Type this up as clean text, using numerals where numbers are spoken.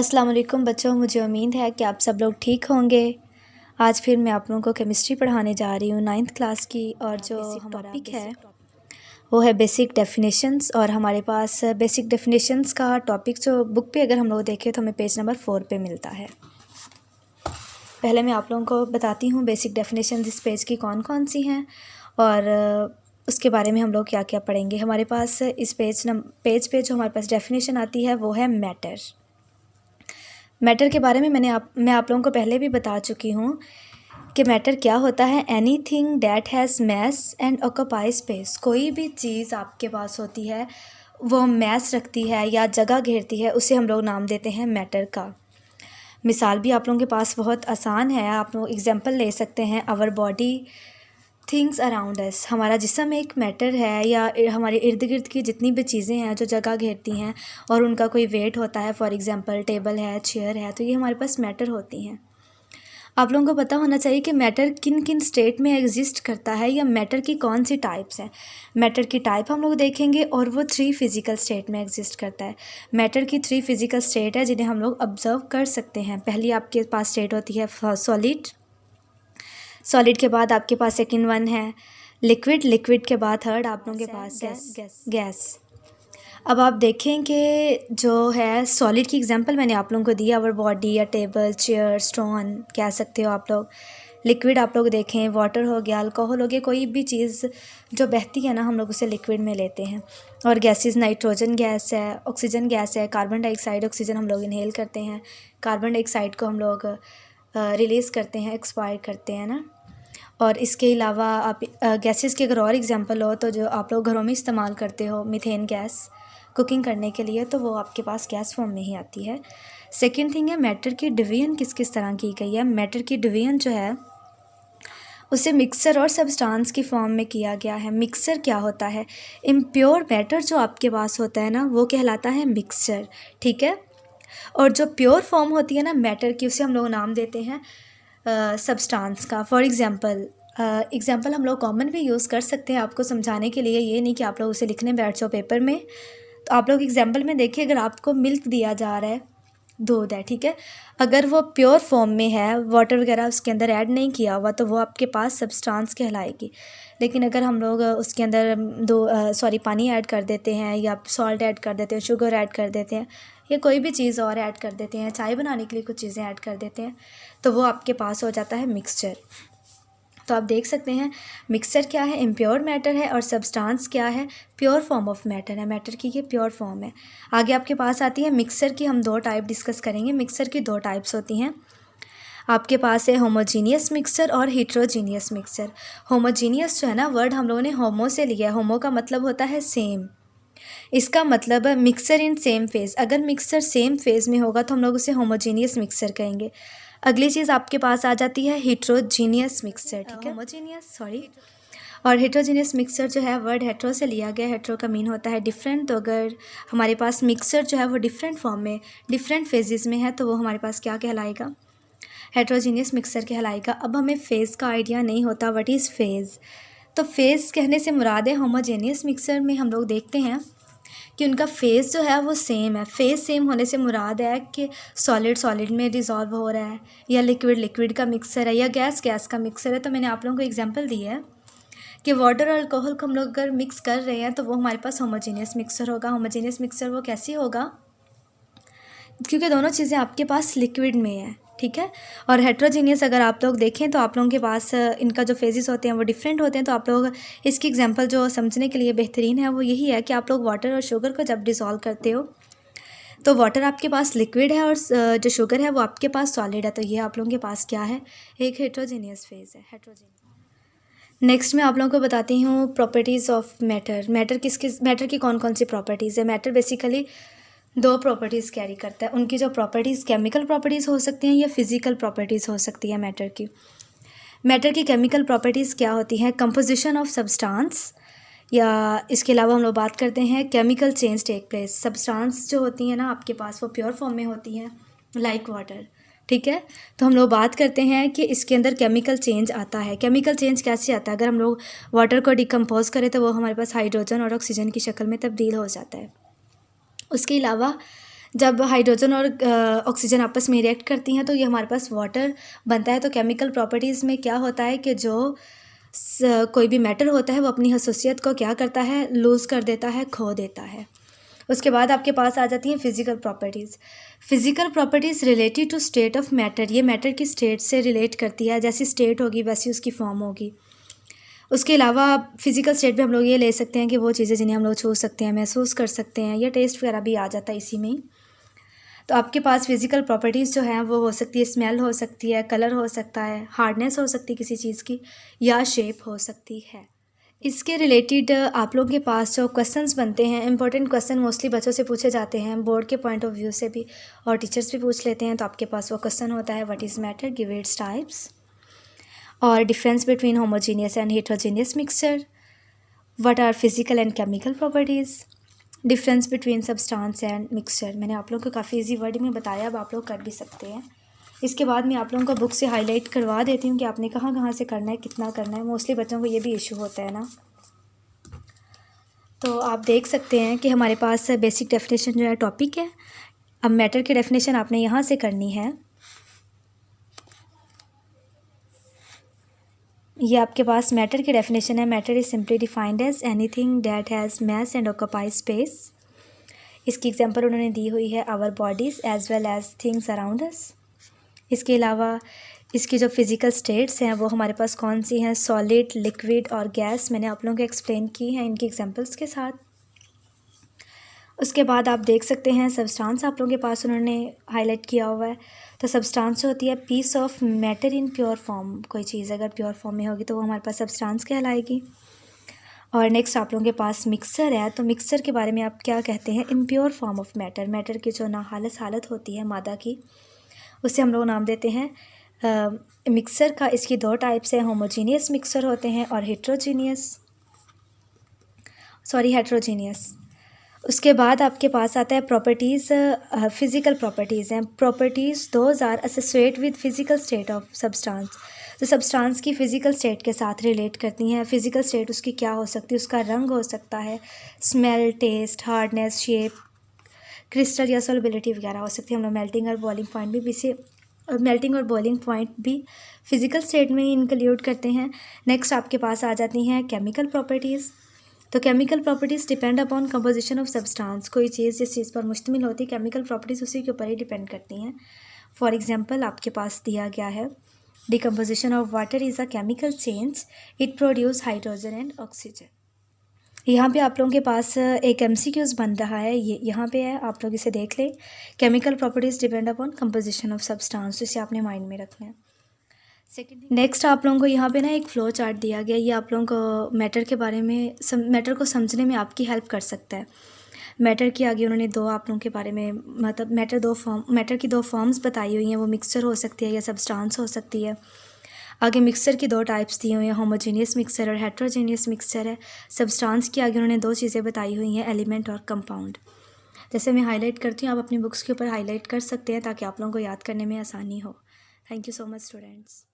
अस्सलाम वालेकुम बच्चों, मुझे उम्मीद है कि आप सब लोग ठीक होंगे। आज फिर मैं आप लोगों को केमिस्ट्री पढ़ाने जा रही हूँ 9th क्लास की। और जो हमारा टॉपिक है वो है बेसिक डेफिनेशंस। और हमारे पास बेसिक डेफिनेशंस का टॉपिक जो बुक पे अगर हम लोग देखें तो हमें पेज नंबर 4 पे मिलता है। पहले मैं आप लोगों को बताती हूँ बेसिक डेफिनेशंस इस पेज की कौन कौन सी हैं और उसके बारे में हम लोग क्या क्या पढ़ेंगे। हमारे पास इस पेज पे जो हमारे पास डेफिनेशन आती है वो है मैटर। मैटर के बारे में मैं आप लोगों को पहले भी बता चुकी हूँ कि मैटर क्या होता है। Anything that has mass and occupy space. कोई भी चीज़ आपके पास होती है वो मैस रखती है या जगह घेरती है, उसे हम लोग नाम देते हैं मैटर का। मिसाल भी आप लोगों के पास बहुत आसान है, आप लोग एग्जांपल ले सकते हैं। Our body things around us. हमारा जिस्म एक मैटर है या हमारे इर्द गिर्द की जितनी भी चीज़ें हैं जो जगह घेरती हैं और उनका कोई वेट होता है, फॉर एग्जांपल टेबल है, चेयर है, तो ये हमारे पास मैटर होती हैं। आप लोगों को पता होना चाहिए कि मैटर किन किन स्टेट में एग्जिस्ट करता है या मैटर की कौन सी टाइप्स हैं। मैटर की टाइप हम लोग देखेंगे और वो 3 फिज़िकल स्टेट में एग्जिस्ट करता है। मैटर की 3 फिज़िकल स्टेट है जिन्हें हम लोग ऑब्जर्व कर सकते हैं। पहली आपके पास स्टेट होती है सॉलिड। सॉलिड के बाद आपके पास सेकंड वन है लिक्विड। लिक्विड के बाद थर्ड आप लोगों के पास है गैस। अब आप देखें कि जो है सॉलिड की एग्जांपल मैंने आप लोगों को दी, आवर बॉडी या टेबल, चेयर, स्टोन कह सकते हो आप लोग। लिक्विड आप लोग देखें वाटर हो गया, अल्कोहल हो गया, कोई भी चीज़ जो बहती है ना हम लोग उसे लिक्विड में लेते हैं। और गैसेस नाइट्रोजन गैस है, ऑक्सीजन गैस है, कार्बन डाइऑक्साइड, ऑक्सीजन हम लोग इनहेल करते हैं, कार्बन डाइऑक्साइड को हम लोग रिलीज़ करते हैं, एक्सपायर करते हैं ना। और इसके अलावा आप गैसेस की अगर और एग्जांपल हो तो जो आप लोग घरों में इस्तेमाल करते हो मीथेन गैस कुकिंग करने के लिए, तो वो आपके पास गैस फॉर्म में ही आती है। सेकंड थिंग है मैटर की डिवीजन किस किस तरह की गई है। मैटर की डिवीजन जो है उसे मिक्सर और सब्सटेंस की फॉर्म में किया गया है। मिक्सर क्या होता है, इम्प्योर मैटर जो आपके पास होता है ना वो कहलाता है मिक्सचर, ठीक है। और जो प्योर फॉर्म होती है ना मैटर की उसे हम लोग नाम देते हैं सब्सटेंस का। फॉर एग्जांपल हम लोग कॉमन भी यूज़ कर सकते हैं आपको समझाने के लिए, ये नहीं कि आप लोग उसे लिखने बैठ जाओ पेपर में। तो आप लोग एग्जांपल में देखिए, अगर आपको मिल्क दिया जा रहा है, दूध है, ठीक है, अगर वो प्योर फॉर्म में है, वाटर वगैरह उसके अंदर ऐड नहीं किया हुआ, तो वो आपके पास सब्सटेंस कहलाएगी। लेकिन अगर हम लोग उसके अंदर पानी ऐड कर देते हैं या सॉल्ट ऐड कर देते हैं, शुगर ऐड कर देते हैं या कोई भी चीज़ और ऐड कर देते हैं, चाय बनाने के लिए कुछ चीज़ें ऐड कर देते हैं, तो वो आपके पास हो जाता है मिक्सचर। तो आप देख सकते हैं मिक्सचर क्या है, इम्प्योर मैटर है, और सब्सटेंस क्या है, प्योर फॉर्म ऑफ मैटर है। मैटर की ये प्योर फॉर्म है। आगे आपके पास आती है मिक्सचर की, हम 2 टाइप डिस्कस करेंगे। मिक्सचर की 2 टाइप्स होती हैं। आपके पास है होमोजीनियस मिक्सचर और हिट्रोजीनियस मिक्सचर। होमोजीनियस जो है ना, वर्ड हम लोगों ने होमो से लिया है। होमो का मतलब होता है सेम। इसका मतलब है मिक्सचर इन सेम फेज़। अगर मिक्सचर सेम फेज़ में होगा तो हम लोग उसे होमोजीनियस मिक्सचर कहेंगे। अगली चीज़ आपके पास आ जाती है हिट्रोजीनियस मिक्सचर, ठीक है, और हिट्रोजीनियस मिक्सचर जो है वर्ड हेट्रो से लिया गया। हेट्रो का मीन होता है डिफरेंट। तो अगर हमारे पास मिक्सचर जो है वो डिफरेंट फॉर्म में, डिफरेंट फेजेस में है, तो वो हमारे पास क्या कहलाएगा, हेट्रोजीनियस मिक्सचर कहलाएगा। अब हमें फेज़ का आइडिया नहीं होता, व्हाट इज़ फेज़। तो फेज़ कहने से मुराद है होमोजेनियस मिक्सचर में हम लोग देखते हैं कि उनका फेज़ जो है वो सेम है। फेज़ सेम होने से मुराद है कि सॉलिड सॉलिड में डिज़ोल्व हो रहा है, या लिक्विड लिक्विड का मिक्सर है, या गैस गैस का मिक्सर है। तो मैंने आप लोगों को एग्जांपल दी है कि वाटर और अल्कोहल को हम लोग अगर मिक्स कर रहे हैं तो वो हमारे पास होमोजेनियस मिक्सर होगा। होमोजेनियस मिक्सर वो कैसी होगा, क्योंकि दोनों चीज़ें आपके पास लिक्विड में है, ठीक है। और हेट्रोजीनियस अगर आप लोग देखें तो आप लोगों के पास इनका जो फेजेस होते हैं वो डिफरेंट होते हैं। तो आप लोग इसकी एग्जांपल जो समझने के लिए बेहतरीन है वो यही है कि आप लोग वाटर और शुगर को जब डिज़ोल्व करते हो तो वाटर आपके पास लिक्विड है और जो शुगर है वो आपके पास सॉलिड है। तो ये आप लोगों के पास क्या है, एक हेट्रोजीनियस फेज़ है, हेट्रोजीनियस। नेक्स्ट मैं आप लोगों को बताती हूँ प्रॉपर्टीज़ ऑफ मैटर। मैटर की कौन कौन सी प्रॉपर्टीज़ है। मैटर बेसिकली 2 प्रॉपर्टीज़ कैरी करता है। उनकी जो प्रॉपर्टीज़ केमिकल प्रॉपर्टीज़ हो सकती हैं या फिज़िकल प्रॉपर्टीज़ हो सकती है मैटर की। मैटर की केमिकल प्रॉपर्टीज़ क्या होती हैं, कंपोजिशन ऑफ सब्सटेंस, या इसके अलावा हम लोग बात करते हैं chemical change take place. Substance जो होती हैं ना आपके पास वो प्योर फॉर्म में होती हैं लाइक वाटर, ठीक है। तो हम लोग बात करते हैं कि इसके अंदर केमिकल चेंज आता है। केमिकल चेंज कैसे आता है, अगर हम लोग वाटर को डिकम्पोज करें तो वो हमारे पास हाइड्रोजन और ऑक्सीजन की शक्ल में तब्दील हो जाता है। उसके अलावा जब हाइड्रोजन और ऑक्सीजन आपस में रिएक्ट करती हैं तो ये हमारे पास वाटर बनता है। तो केमिकल प्रॉपर्टीज़ में क्या होता है कि जो कोई भी मैटर होता है वो अपनी खसूसियत को क्या करता है, लूज़ कर देता है, खो देता है। उसके बाद आपके पास आ जाती हैं physical properties. Physical properties related to state of matter, ये मैटर की स्टेट से रिलेट करती है। जैसी स्टेट होगी वैसी उसकी फॉर्म होगी। उसके अलावा फिज़िकल स्टेट में हम लोग ये ले सकते हैं कि वो चीज़ें जिन्हें हम लोग छू सकते हैं, महसूस कर सकते हैं, या टेस्ट वगैरह भी आ जाता है इसी में ही। तो आपके पास फिज़िकल प्रॉपर्टीज़ जो हैं वो हो सकती है, स्मेल हो सकती है, कलर हो सकता है, हार्डनेस हो सकती है किसी चीज़ की, या शेप हो सकती है। इसके रिलेटेड आप लोगों के पास जो क्वेश्चंस बनते हैं, इंपॉर्टेंट क्वेश्चन मोस्टली बच्चों से पूछे जाते हैं, बोर्ड के पॉइंट ऑफ व्यू से भी, और टीचर्स भी पूछ लेते हैं। तो आपके पास वो क्वेश्चन होता है, what is matter, give its types, और difference between homogeneous and heterogeneous mixture, what are physical and chemical properties, difference between substance and mixture. मैंने आप लोगों को काफ़ी इजी वर्ड में बताया, अब आप लोग कर भी सकते हैं। इसके बाद मैं आप लोगों को बुक से हाईलाइट करवा देती हूँ कि आपने कहाँ कहाँ से करना है, कितना करना है। मोस्टली बच्चों को ये भी इशू होता है ना। तो आप देख सकते हैं कि हमारे पास बेसिक डेफिनेशन जो है टॉपिक है। अब मैटर की डेफिनेशन आपने यहाँ से करनी है। ये आपके पास मैटर की डेफिनेशन है। Matter is simply defined as anything that has mass and occupy space. इसकी एग्जांपल उन्होंने दी हुई है, our bodies as well as things around us. इसके अलावा इसकी जो फिज़िकल स्टेट्स हैं वो हमारे पास कौन सी हैं, सॉलिड, लिक्विड और गैस, मैंने आप लोगों को एक्सप्लेन की हैं इनकी एग्जांपल्स के साथ। उसके बाद आप देख सकते हैं सब्सटेंस आप लोगों के पास उन्होंने हाईलाइट किया हुआ है। तो सब्सटेंस होती है piece of matter in pure form. कोई चीज़ अगर प्योर फॉर्म में होगी तो वो हमारे पास सब्सटेंस कहलाएगी। और नेक्स्ट आप लोगों के पास मिक्सर है। तो मिक्सर के बारे में आप क्या कहते हैं, impure form of matter, matter की जो नाखालिस हालत होती है मादा की, उससे हम लोग नाम देते हैं मिक्सर का। इसकी दो टाइप्स हैं, होमोजीनियस मिक्सर होते हैं और हेट्रोजीनियस। उसके बाद आपके पास आता है प्रॉपर्टीज़, फिज़िकल प्रॉपर्टीज़ हैं। Properties those are associate with physical state of substance. तो सब्सटेंस की फ़िज़िकल स्टेट के साथ रिलेट करती हैं। फ़िज़िकल स्टेट उसकी क्या हो सकती है, उसका रंग हो सकता है, smell, taste, hardness, shape, crystal या सॉल्युबिलिटी वगैरह हो सकती है। हम लोग मेल्टिंग और बॉइलिंग पॉइंट भी फ़िज़िकल स्टेट में ही इंक्लूड करते हैं। नेक्स्ट आपके पास आ जाती हैं केमिकल प्रॉपर्टीज़। तो chemical properties depend upon composition of substance. कोई चीज़ जिस चीज़ पर मुश्तमिल होती है, केमिकल प्रॉपर्टीज़ उसी के ऊपर ही डिपेंड करती हैं। फॉर एग्जांपल आपके पास दिया गया है, decomposition of water is a chemical change, it produce hydrogen and oxygen. यहाँ पे आप लोगों के पास एक MCQs बन रहा है, ये यहाँ पे है, आप लोग इसे देख लें। Chemical properties depend upon composition of substance, इसे आपने माइंड में रखना है। नेक्स्ट आप लोगों को यहाँ पे ना एक फ़्लो चार्ट दिया गया, ये आप लोगों को मैटर के बारे में मैटर को समझने में आपकी हेल्प कर सकता है। मैटर की आगे उन्होंने दो आप लोगों के बारे में, मतलब मैटर की दो फॉर्म्स बताई हुई हैं, वो मिक्सचर हो सकती है या सब्सटेंस हो सकती है। आगे मिक्सचर की दो टाइप्स दी हुई हैं, होमोजीनियस मिक्सचर और हेट्रोजीनियस मिक्सचर है। सब्सटेंस की आगे उन्होंने दो चीज़ें बताई हुई हैं, एलिमेंट और कंपाउंड। जैसे मैं हाईलाइट करती हूँ, आप अपनी बुक्स के ऊपर हाईलाइट कर सकते हैं ताकि आप लोगों को याद करने में आसानी हो। Thank you so much students.